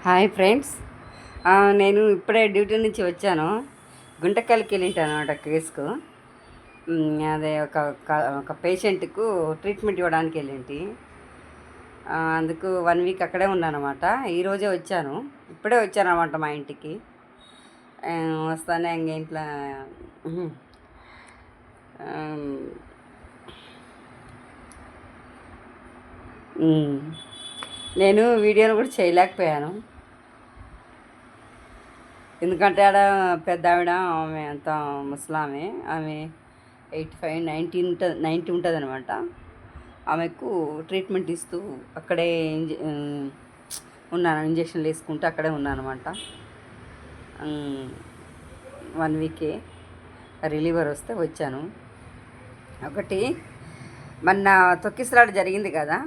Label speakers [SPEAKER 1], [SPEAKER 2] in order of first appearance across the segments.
[SPEAKER 1] Hi friends. నేను ఇప్పుడే duty నుంచి వచ్చాను. గుంటకల్కి వెళ్ళింటాను అనమాట కేసుకు. అదే ఒక పేషెంట్కు ట్రీట్మెంట్ ఇవ్వడానికి వెళ్ళింటి. అందుకు 1 వీక్ అక్కడే ఉన్నానమాట. ఈరోజే వచ్చాను, ఇప్పుడే వచ్చాను అనమాట మా ఇంటికి. వస్తానే ఇంట్లో నేను వీడియోలు కూడా చేయలేకపోయాను. ఎందుకంటే ఆడ పెద్ద ఆవిడ, ఆమె అంత ముసలామె, ఆమె 85, 90 ఉంటుంది అనమాట. ఆమెకు ట్రీట్మెంట్ ఇస్తూ అక్కడే ఉన్నాను, ఇంజక్షన్లు వేసుకుంటూ అక్కడే ఉన్నాను అనమాట. 1 వీకే రిలీవర్ వస్తే వచ్చాను. ఒకటి మొన్న తొక్కిసలాట జరిగింది కదా,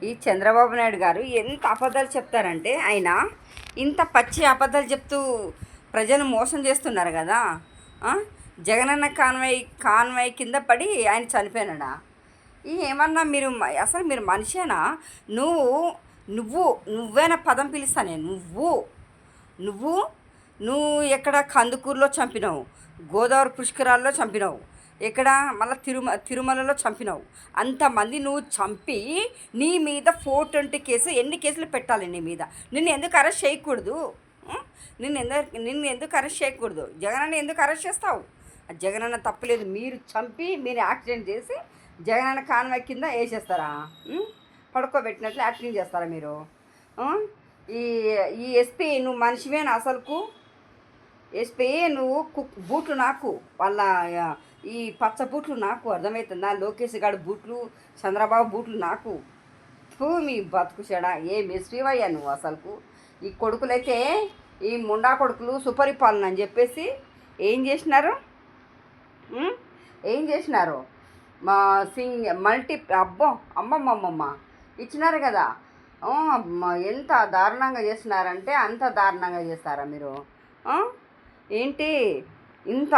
[SPEAKER 1] ఈ చంద్రబాబు నాయుడు గారు ఎంత అబద్ధాలు చెప్తారంటే, ఆయన ఇంత పచ్చి అబద్ధాలు చెప్తూ ప్రజలు మోసం చేస్తున్నారు కదా. జగనన్న కాన్వాయ్ కింద పడి ఆయన చనిపోయినాడా? ఏమన్నా మీరు అసలు మీరు మనిషేనా? నువ్వేనా పదం పిలుస్తా నేను? నువ్వు ఎక్కడ కందుకూరులో చంపినావు, గోదావరి పుష్కరాల్లో చంపినావు, ఎక్కడ మళ్ళీ తిరుమలలో చంపినావు. అంతమంది నువ్వు చంపి నీ మీద 420 కేసు, ఎన్ని కేసులు పెట్టాలి నీ మీద? నిన్ను ఎందుకు అరెస్ట్ చేయకూడదు? నిన్ను ఎందుకు అరెస్ట్ చేయకూడదు? జగనన్న ఎందుకు అరెస్ట్ చేస్తావు? జగనన్న తప్పలేదు. మీరు చంపి మీరు యాక్సిడెంట్ చేసి జగనన్న కాన్వాయ్ కింద వేసేస్తారా? పడుకోబెట్టినట్లు యాక్టింగ్ చేస్తారా మీరు? ఈ ఎస్పీ నువ్వు మనిషివేనా అసలుకు? ఎస్పీ నువ్వు బూట్లు నాకు, వాళ్ళ ఈ పచ్చ బూట్లు నాకు, అర్థమవుతుందా? లోకేష్ గారి బూట్లు, చంద్రబాబు బూట్లు నాకు. మీ బతుకు చెడా ఏ ఎస్పీవయ్యా నువ్వు అసలుకు? ఈ కొడుకులైతే, ఈ ముండా కొడుకులు సుపరిపాలన అని చెప్పేసి ఏం చేసినారు? మా అమ్మమ్మమ్మ ఇచ్చినారు కదా. ఎంత దారుణంగా చేస్తున్నారంటే అంత దారుణంగా చేస్తారా మీరు? ఏంటి ఇంత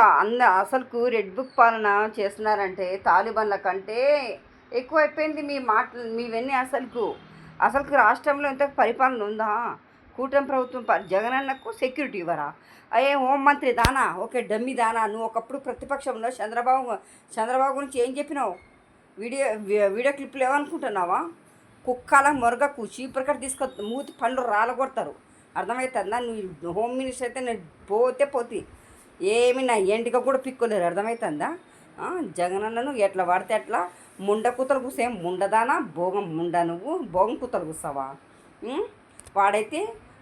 [SPEAKER 1] అసలుకు రెడ్ బుక్ పాలన చేస్తున్నారంటే తాలిబాన్ల కంటే ఎక్కువైపోయింది మీ మాటలు, మీవన్నీ. అసలుకు రాష్ట్రంలో ఎంత పరిపాలన ఉందా? కూటమి ప్రభుత్వం జగనన్నకు సెక్యూరిటీ ఇవ్వరా? హోంమంత్రి దానా, ఓకే డమ్మి దానా. నువ్వు ఒకప్పుడు ప్రతిపక్షంలో చంద్రబాబు గురించి ఏం చెప్పినావు? వీడియో క్లిప్లు ఏమనుకుంటున్నావా? కుక్కల మొరగకు చీపురు కట్ట తీసుకొని మూతి పళ్ళు రాలగొడతారు, అర్థమవుతుందా? నువ్వు హోమ్ మినిస్టర్ అయితే నేను పోతే ఏమి నా ఎంటిక కూడా పిక్కోలేరు, అర్థమవుతుందా? జగనన్నను ఎట్లా పడితే అట్లా ముండ కూతలు కూసే ముండదానా, భోగం ముండ, నువ్వు భోగం కూతలు కూస్తావా?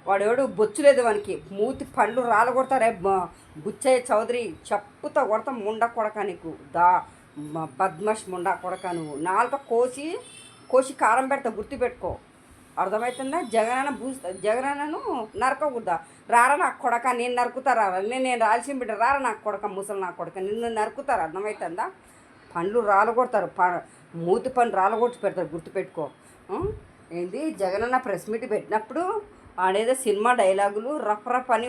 [SPEAKER 1] వాడెవడు బొచ్చు లేదు వానికి, మూతి పళ్ళు రాలగొడతారే బుచ్చయ్య చౌదరి, చెప్పుతో కొడతా ముండ కొడక నీకు, బద్మష్ ముండ కొడక. నువ్వు నాలుక కోసి కారం పెడతా, గుర్తుపెట్టుకో, అర్థమవుతుందా? జగనన్నను నరకకూడదా? రారా నాకు కొడక, నేను నరుకుతారా? నేను రాల్సిన బిడ్డ, రారా నాకు కొడక, ముసలి నాకు కొడక, నిన్ను నరుకుతారు, అర్థమవుతుందా? పండ్లు రాలగొడతారు, మూతి పని రాలగొట్టి పెడతారు, గుర్తుపెట్టుకో. ఏంది జగనన్న ప్రెస్ మీట్ పెట్టినప్పుడు వాడేదో సినిమా డైలాగులు రఫ్ అని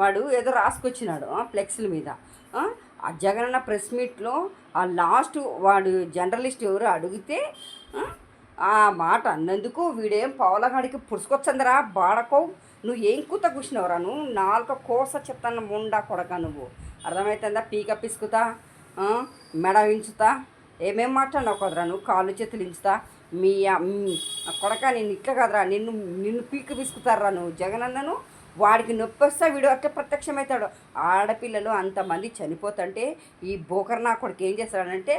[SPEAKER 1] వాడు ఏదో రాసుకొచ్చినాడు ఫ్లెక్స్ల మీద. ఆ జగనన్న ప్రెస్ మీట్లో ఆ లాస్ట్ వాడు జర్నలిస్ట్ ఎవరు అడిగితే ఆ మాట అన్నందుకు వీడేం పావులగాడికి పుడుచుకొచ్చందరా బాడకో, నువ్వు ఏం కూత కూర్చున్నావురా? నువ్వు నాలుక కోస చెప్తాను ముండా కొడక, నువ్వు అర్థమవుతుందా? పీక పిసుకుతా, మెడ వించుతా, ఏమేం మాట్లాడినావు కదరా నువ్వు? కాళ్ళు చేతులు ఇంచుతా, మీ కొడక నేను ఇట్లా కదరా, నిన్ను పీక పిసుకుతారా నువ్వు? జగనన్నను వాడికి నొప్పి వస్తే వీడు అట్లా ప్రత్యక్షమవుతాడు. ఆడపిల్లలు అంతమంది చనిపోతుంటే ఈ బోకర్ నా కొడుకు ఏం చేస్తాడంటే,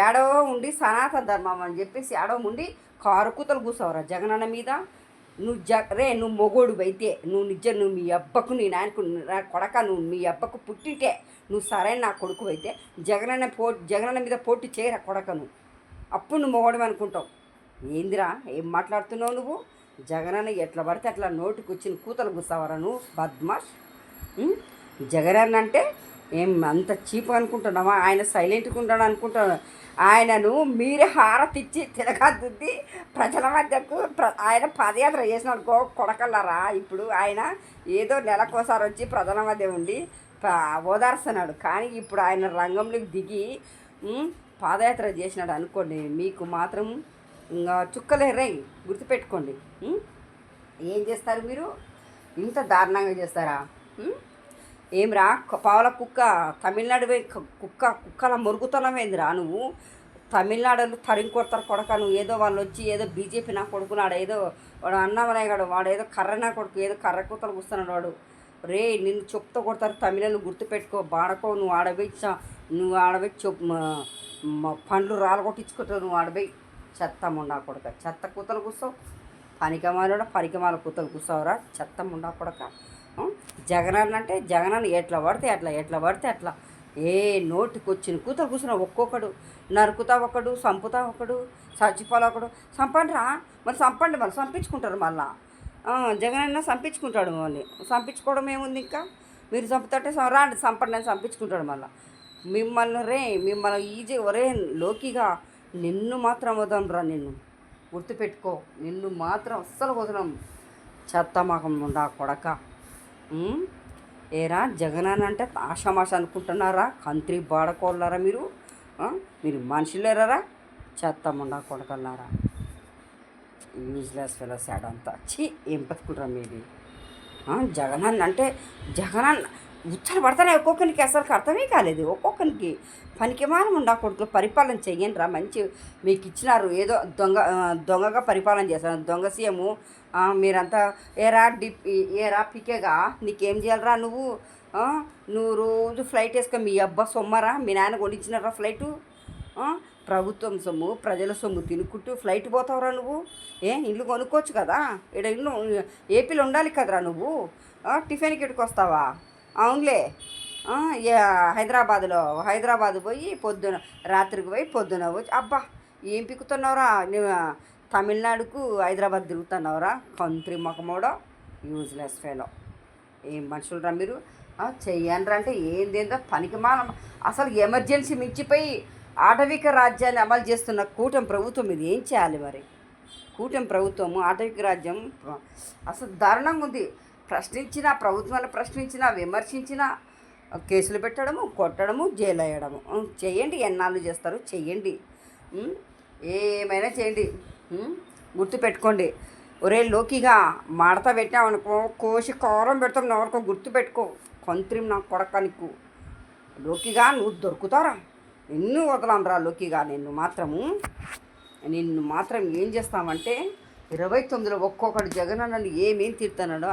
[SPEAKER 1] ఏడవ ఉండి సనాతన ధర్మం అని చెప్పేసి ఏడవ ఉండి కారు కూతలు కూసావురా జగనన్న మీద. నువ్వు మొగోడు అయితే నువ్వు మీ అబ్బకు, నీ నాయనకు కొడక, నువ్వు మీ అబ్బకు పుట్టింటే నువ్వు సరైన నా కొడుకు అయితే జగనన్న మీద పోటీ చేయరా కొడక నువ్వు. అప్పుడు నువ్వు మొగోడు అనుకుంటావు. ఏందిరా ఏం మాట్లాడుతున్నావు నువ్వు? జగనన్న ఎట్లా పడితే అట్లా నోటికి వచ్చిన కూతలు కూస్తావరా నువ్వు, బద్మాష్. జగనన్న అంటే ఏం అంత చీప్ అనుకుంటున్నావా? ఆయన సైలెంట్గా ఉంటాడు అనుకుంటున్నాను. ఆయనను మీరే హారతిచ్చి తిరగద్దుద్ది ప్రజల మధ్యకు ఆయన పదయాత్ర చేసినాడు కొడకల్లరా. ఇప్పుడు ఆయన ఏదో నెలకోసారి వచ్చి ప్రజల మధ్య ఉండి ఓదార్స్తున్నాడు, కానీ ఇప్పుడు ఆయన రంగంలోకి దిగి పాదయాత్ర చేసినాడు అనుకోండి, మీకు మాత్రం ఇంకా చుక్కలేరై, గుర్తుపెట్టుకోండి. ఏం చేస్తారు మీరు? ఇంత దారుణంగా చేస్తారా? ఉం? ఏమిరా పావుల కుక్క తమిళనాడు పోయి కుక్కల మురుగుతనమేందిరా నువ్వు? తమిళనాడులో తరిమి కొడతారు కొడక. నువ్వు ఏదో వాళ్ళు వచ్చి ఏదో బీజేపీ నా కొడుకున్నాడు, ఏదో వాడు అన్నామనేగాడు, వాడు ఏదో కర్ర నా కొడుకు, ఏదో కర్ర కూతలు కూస్తున్నాడు వాడు. రే నిన్ను చెప్తూ కొడతారు తమిళను గుర్తుపెట్టుకో. బాడకో నువ్వు ఆడబోయి పండ్లు రాలగొట్టించుకుంటావు. నువ్వు ఆడబోయి చెత్త ముండా కొడక, చెత్త కూతలు కూస్తావు. పరికమాల కూతలు కూస్తావురా చెత్త ముండా కొడక. జగనన్న అంటే జగనన్న ఎట్లా పడితే అట్లా ఏ నోటికి వచ్చిన కూతలు కూర్చున్నావు. ఒక్కొక్కడు నరుకుతా ఒకడు, సంపుతా ఒకడు, చచ్చిపోలే ఒకడు. చంపండిరా మరి, చంపించుకుంటారు మళ్ళా. జగనన్న చంపించుకుంటాడు మళ్ళీ. చంపించుకోవడం ఏముంది ఇంకా? మీరు చంపుతుంటే రాండి చంపండి అని చంపించుకుంటాడు మళ్ళీ. మిమ్మల్ని ఒరే లోకిగా నిన్ను మాత్రం వదలంరా. నిన్ను గుర్తుపెట్టుకో, నిన్ను మాత్రం అస్సలు వదలం. చెత్త మాకం ఉండా కొడక. ఏరా జగనన్న అంటే ఆషామాష అనుకుంటున్నారా? కంత్రి బాడకోళ్ళారా మీరు? మీరు మనుషులేరా? చెత్త ముండా కొడకల్లారా, యూజ్లెస్ ఫెలోస్ అంతా. ఏం బతుకుంటారా మీది? జగనన్న అంటే జగనన్న ఉచ్చలు పడతానే ఒక్కొక్కరికి అసలు అర్థమే కాలేదు. ఒక్కొక్కరికి పనికిమానం ఉండా కొడుకులు పరిపాలన చెయ్యండి రా. మంచి మీకు ఇచ్చినారు, ఏదో దొంగగా పరిపాలన చేస్తారు. దొంగ సీఎం మీరంతా. ఏరా పికేగా నీకేం చేయాలరా నువ్వు? నువ్వు రోజు ఫ్లైట్ వేసుకో. మీ అబ్బా సొమ్మరా? మీ నాన్న కొనిచ్చినారా ఫ్లైటు? ప్రభుత్వం సొమ్ము, ప్రజల సొమ్ము తినుకుంటూ ఫ్లైట్ పోతావురా నువ్వు? ఇల్లు కొనుక్కోవచ్చు కదా, ఇక్కడ ఇల్లు ఏపీలో ఉండాలి కదరా నువ్వు. టిఫిన్కి ఇటుకు వస్తావా? అవునులే. హైదరాబాద్ పోయి రాత్రికి పోయి పొద్దున వచ్చి అబ్బా ఏం పిక్కుతున్నావురా? తమిళనాడుకు హైదరాబాద్ తిరుగుతున్నావురా? కంత్రి మొకమోడో, యూజ్లెస్ ఫెలో. ఏం మనుషులరా మీరు? చెయ్యండి అంటే ఏందేందో పనికిమాల. అసలు ఎమర్జెన్సీ మించిపోయి ఆటవిక రాజ్యాన్ని అమలు చేస్తున్న కూటమి ప్రభుత్వం ఇది ఏం చేయాలి మరి? కూటమి ప్రభుత్వము ఆటవిక రాజ్యం అసలు దారుణంగా ఉంది. ప్రభుత్వాన్ని ప్రశ్నించినా విమర్శించినా కేసులు పెట్టడము, కొట్టడము, జైలు వేయడము. చెయ్యండి, ఎన్నాళ్ళు చేస్తారు చెయ్యండి, ఏమైనా చేయండి. గుర్తుపెట్టుకోండి. ఒరే లోకిగా మాడతా పెట్టామనుకో కోసి కారం పెడతాం. ఎవరికో గుర్తుపెట్టుకో. కొంత్రిం నా కొడక నీకు. లోకిగా నువ్వు దొరుకుతారా? నిన్ను వదలంరా లోకిగా. నిన్ను మాత్రం ఏం చేస్తామంటే 29లో ఒక్కొక్కడు జగనన్నను ఏమేం తిడుతున్నాడో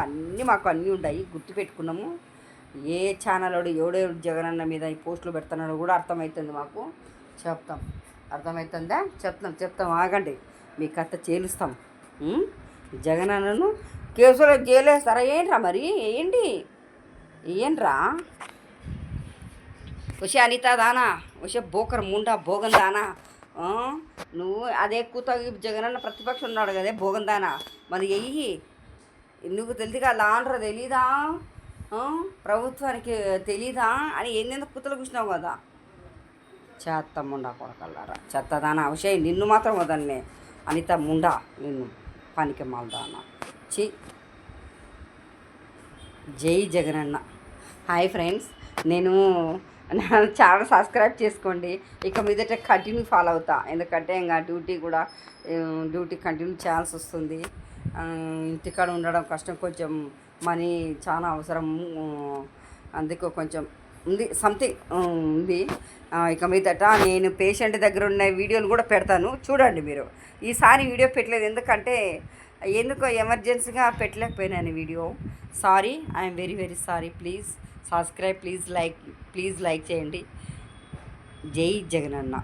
[SPEAKER 1] మాకు అన్నీ ఉన్నాయి, గుర్తుపెట్టుకున్నాము. ఏ ఛానల్ ఎవడెవడు జగనన్న మీద ఈ పోస్టులు పెడుతున్నాడో కూడా అర్థమవుతుంది మాకు. చెప్తాం. అర్థమవుతుందా? చెప్తాం ఆగండి. మీ కథ చేలుస్తాం. జగనన్నను కేసులో జైలేస్తారా? ఏంట్రా మరి? ఏంట్రా ఉషే అనితా దానా, ఉషే బోకర్ ముండా భోగన్ దానా. నువ్వు అదే కూత జగనన్న ప్రతిపక్షం ఉన్నాడు కదే భోగన్ దానా. మరి నువ్వు తెలియదుగా లాండ్రా తెలీదా? ప్రభుత్వానికి తెలీదా అని ఏందెందుకు కూతలు కూర్చున్నావు కదా. చెత్త ముండా కొడకల్లారా, చెత్తదానా. అవశేష్ నిన్ను మాత్రం వదలనే అనిత ముండా, నిన్ను పనికి మాల్దానా. జై జగనన్న. హాయ్ ఫ్రెండ్స్, నేను నా ఛానల్ సబ్స్క్రైబ్ చేసుకోండి. ఇక మీదట కంటిన్యూ ఫాలో అవుతా. ఎందుకంటే ఇంకా డ్యూటీ కంటిన్యూ చేయాల్సి వస్తుంది. ఇంటికాడ ఉండడం కష్టం, కొంచెం మనీ చాలా అవసరం, అందుకు కొంచెం ఉంది, సంథింగ్ ఉంది. ఇక మీదట నేను పేషెంట్ దగ్గర ఉన్న వీడియోలు కూడా పెడతాను, చూడండి మీరు. ఈసారి వీడియో పెట్టలేదు ఎందుకంటే ఎందుకో ఎమర్జెన్సీగా పెట్టలేకపోయినాను video. Sorry, I'm very very sorry. Please subscribe, please like చేయండి. జై జగనన్న.